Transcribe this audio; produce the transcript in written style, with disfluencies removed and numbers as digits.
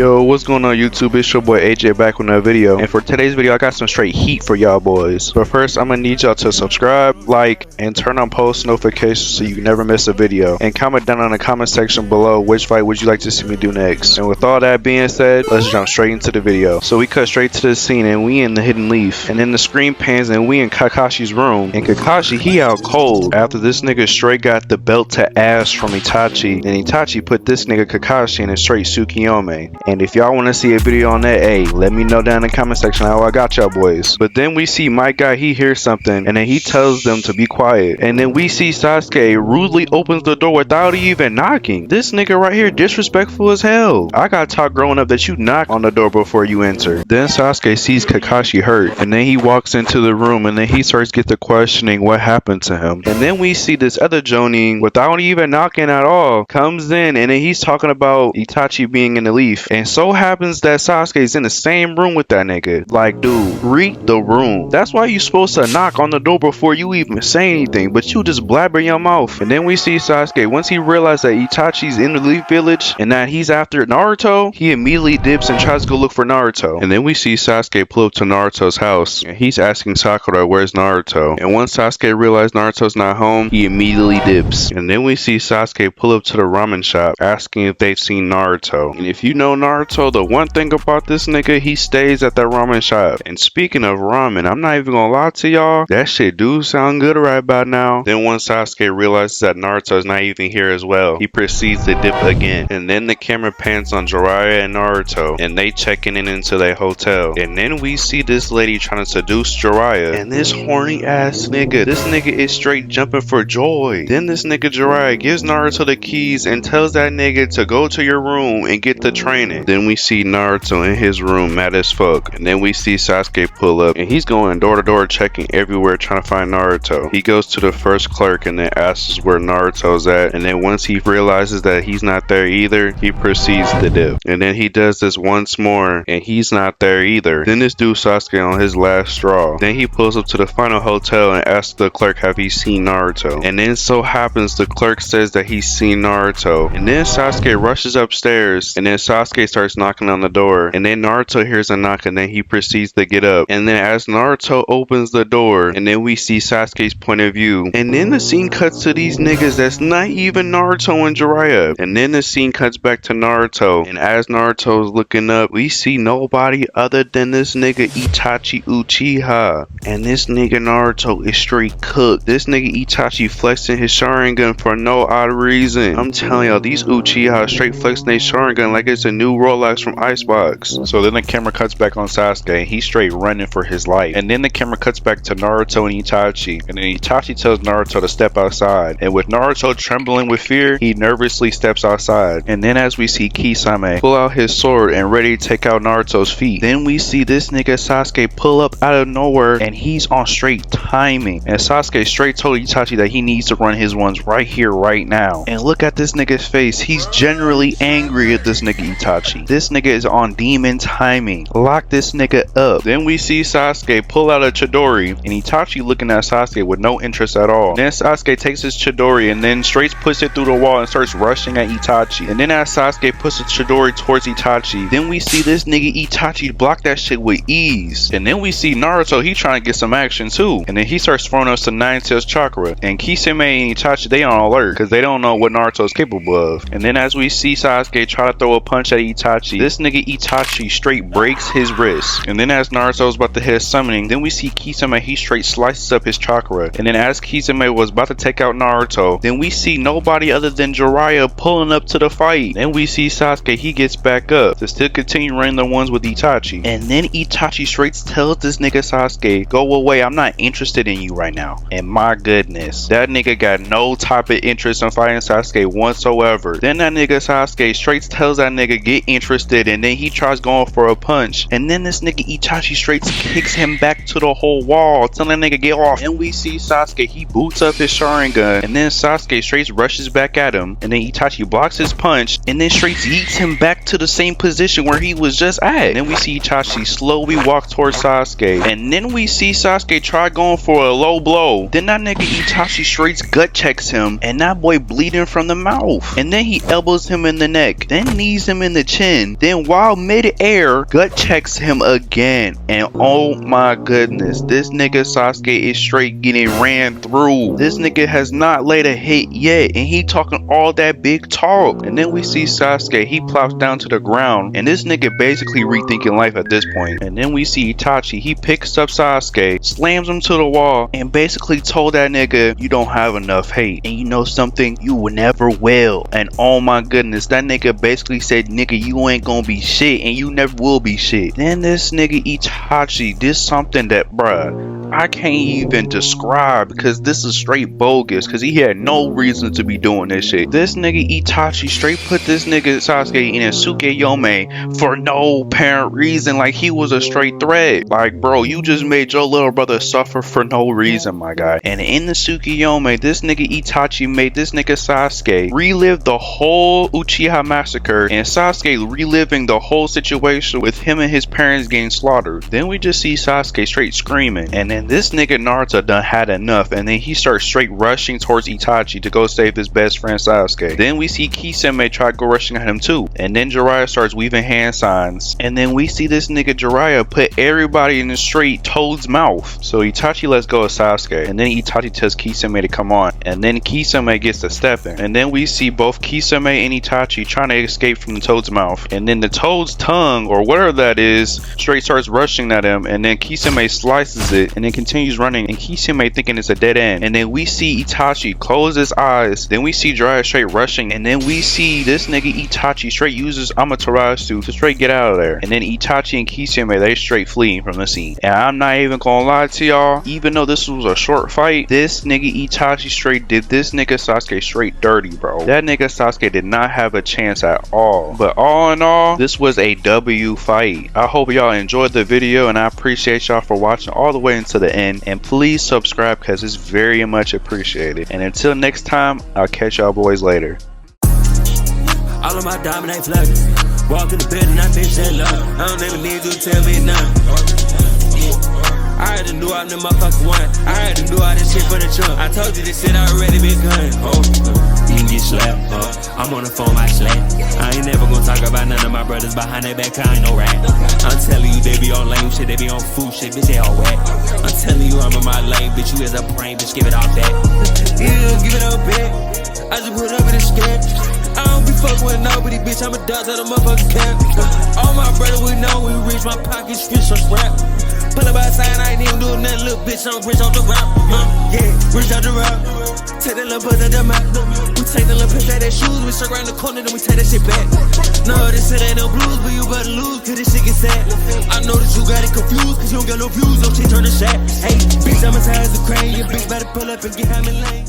Yo, what's going on YouTube? It's your boy AJ back with another video, and for today's video I got some straight heat for y'all boys. But first I'm gonna need y'all to subscribe, like, and turn on post notifications so you never miss a video, and comment down in the comment section below which fight would you like to see me do next. And with all that being said, let's jump straight into the video. So we cut straight to the scene and we in the hidden leaf, and then the screen pans and we in Kakashi's room, and Kakashi he out cold after this nigga straight got the belt to ass from Itachi, and Itachi put this nigga Kakashi in a straight Tsukiyome. And if y'all want to see a video on that, hey, let me know down in the comment section how I got y'all boys. But then we see my guy, he hears something, and then he tells them to be quiet. And then we see Sasuke rudely opens the door without even knocking. This nigga right here disrespectful as hell. I got taught growing up that you knock on the door before you enter. Then Sasuke sees Kakashi hurt, and then he walks into the room, and then he starts get to questioning what happened to him. And then we see this other Jonin without even knocking at all comes in, and then he's talking about Itachi being in the leaf. And so happens that Sasuke's in the same room with that nigga. Like, dude, read the room. That's why you supposed to knock on the door before you even say anything, but you just blabber your mouth. And then we see Sasuke, once he realized that Itachi's in the leaf village and that he's after Naruto, he immediately dips and tries to go look for Naruto. And then we see Sasuke pull up to Naruto's house, and he's asking Sakura, where's Naruto? And once Sasuke realized Naruto's not home, he immediately dips. And then we see Sasuke pull up to the ramen shop, asking if they've seen Naruto. And if you know Naruto, the one thing about this nigga, he stays at that ramen shop. And speaking of ramen, I'm not even gonna lie to y'all, that shit do sound good right about now. Then once Sasuke realizes that Naruto's not even here as well, he proceeds to dip again. And then the camera pans on Jiraiya and Naruto, and they checking in into their hotel. And then we see this lady trying to seduce Jiraiya, and this horny ass nigga, this nigga is straight jumping for joy. Then this nigga Jiraiya gives Naruto the keys and tells that nigga to go to your room and get the training. Then we see Naruto in his room mad as fuck, and then we see Sasuke pull up, and he's going door to door checking everywhere trying to find Naruto. He goes to the first clerk and then asks where Naruto's at, and then once he realizes that he's not there either, he proceeds to dip. And then he does this once more and he's not there either. Then this dude Sasuke on his last straw. Then he pulls up to the final hotel and asks the clerk have he seen Naruto, and then so happens the clerk says that he's seen Naruto. And then Sasuke rushes upstairs, and then Sasuke starts knocking on the door, and then Naruto hears a knock, and then he proceeds to get up. And then as Naruto opens the door, and then we see Sasuke's point of view, and then the scene cuts to these niggas that's not even Naruto and Jiraiya. And then the scene cuts back to Naruto, and as Naruto's looking up, we see nobody other than this nigga Itachi Uchiha. And this nigga Naruto is straight cooked. This nigga Itachi flexing his Sharingan for no odd reason. I'm telling y'all, these Uchiha straight flexing their Sharingan like it's a new Rolex from Icebox. So then the camera cuts back on Sasuke, and he's straight running for his life. And then the camera cuts back to Naruto and Itachi, and then Itachi tells Naruto to step outside. And with Naruto trembling with fear, he nervously steps outside. And then as we see Kisame pull out his sword and ready to take out Naruto's feet, then we see this nigga Sasuke pull up out of nowhere, and he's on straight timing. And Sasuke straight told Itachi that he needs to run his ones right here, right now. And look at this nigga's face. He's generally angry at this nigga Itachi. This nigga is on demon timing. Lock this nigga up. Then we see Sasuke pull out a Chidori, and Itachi looking at Sasuke with no interest at all. Then Sasuke takes his Chidori and then straight puts it through the wall and starts rushing at Itachi. And then as Sasuke puts the Chidori towards Itachi, then we see this nigga Itachi block that shit with ease. And then we see Naruto, he trying to get some action too. And then he starts throwing us to Nine Tails Chakra. And Kisame and Itachi, they on alert because they don't know what Naruto's capable of. And then as we see Sasuke try to throw a punch at Itachi, this nigga Itachi straight breaks his wrist. And then as Naruto's about to hit summoning, then we see Kisame, he straight slices up his chakra. And then as Kisame was about to take out Naruto, then we see nobody other than Jiraiya pulling up to the fight. Then we see Sasuke, he gets back up to still continue running the ones with Itachi. And then Itachi straight tells this nigga Sasuke, go away, I'm not interested in you right now. And my goodness, that nigga got no type of interest in fighting Sasuke whatsoever. Then that nigga Sasuke straight tells that nigga get interested, and then he tries going for a punch. And then this nigga Itachi straight kicks him back to the whole wall, telling that nigga get off. And we see Sasuke, he boots up his Sharingan, and then Sasuke straight rushes back at him, and then Itachi blocks his punch, and then straight yeets him back to the same position where he was just at. And then we see Itachi slowly walk towards Sasuke, and then we see Sasuke try going for a low blow. Then that nigga Itachi straight gut checks him, and that boy bleeding from the mouth. And then he elbows him in the neck, then knees him in the chin. Then while mid-air, gut checks him again. And oh my goodness, this nigga Sasuke is straight getting ran through. This nigga has not laid a hit yet, and he talking all that big talk. And then we see Sasuke, he plops down to the ground, and this nigga basically rethinking life at this point. And then we see Itachi, he picks up Sasuke, slams him to the wall, and basically told that nigga, you don't have enough hate, and you know something, you will never will. And oh my goodness, that nigga basically said, nigga, you ain't gonna be shit, and you never will be shit. Then this nigga Itachi did something that, bruh, I can't even describe, because this is straight bogus, because he had no reason to be doing this shit. This nigga Itachi straight put this nigga Sasuke in a Tsukeyome for no apparent reason, like he was a straight threat. Like, bro, you just made your little brother suffer for no reason, my guy. And in the Tsukeyome, this nigga Itachi made this nigga Sasuke relive the whole Uchiha massacre, and Sasuke reliving the whole situation with him and his parents getting slaughtered. Then we just see Sasuke straight screaming, and then this nigga Naruto done had enough, and then he starts straight rushing towards Itachi to go save his best friend Sasuke. Then we see Kisame try to go rushing at him too, and then Jiraiya starts weaving hand signs, and then we see this nigga Jiraiya put everybody in the straight Toad's mouth. So Itachi lets go of Sasuke, and then Itachi tells Kisame to come on, and then Kisame gets to stepping, and then we see both Kisame and Itachi trying to escape from the Toad's mouth, and then the Toad's tongue, or whatever that is, straight starts rushing at him, and then Kisame slices it, and then continues running, and Kisame thinking it's a dead end. And then we see Itachi close his eyes, then we see Jiraiya straight rushing, and then we see this nigga Itachi straight uses Amaterasu to straight get out of there. And then Itachi and Kisame, they straight fleeing from the scene. And I'm not even gonna lie to y'all, even though this was a short fight, this nigga Itachi straight did this nigga Sasuke straight dirty, bro. That nigga Sasuke did not have a chance at all. But all in all, this was a W fight. I hope y'all enjoyed the video, and I appreciate y'all for watching all the way into the end. And please subscribe, because it's very much appreciated. And until next time, I'll catch y'all boys later. All of my dominate flaggers. Walk in the bed and I bitch that love. I don't even need you to tell me nothing. I already knew I'm the motherfucker one. I already knew all this shit for the trunk. I told you this shit already been gun. Oh, you can get slapped. I'm on the phone, I slap. I ain't never gonna talk about none of my brothers behind their back. I ain't no rat. I'm telling you, they be on lame shit, they be on food shit, bitch, they all whack. I'm telling you, I'm in my lane, bitch. You is a brain, bitch. Give it all back. Yeah, give it all back. I just put up in the sketch. I don't be fucking with nobody, bitch. I'm a dog to the motherfucking cap. All my brothers we know we reach my pockets, fish on scrap. Pull up outside, I ain't even doing nothing, little bitch. I'm rich off the rap. Yeah, rich off the rap. Take that little buzz at the map. We take the little piss at that shoes. We circle around the corner, then we take that shit back. No, this shit ain't no blues, but you better lose, cause this shit get sad. I know that you got it confused, cause you don't got no views. Don't shit turn to shit. Hey, bitch, I'm as high as a crane. Your bitch better pull up and get high in lane.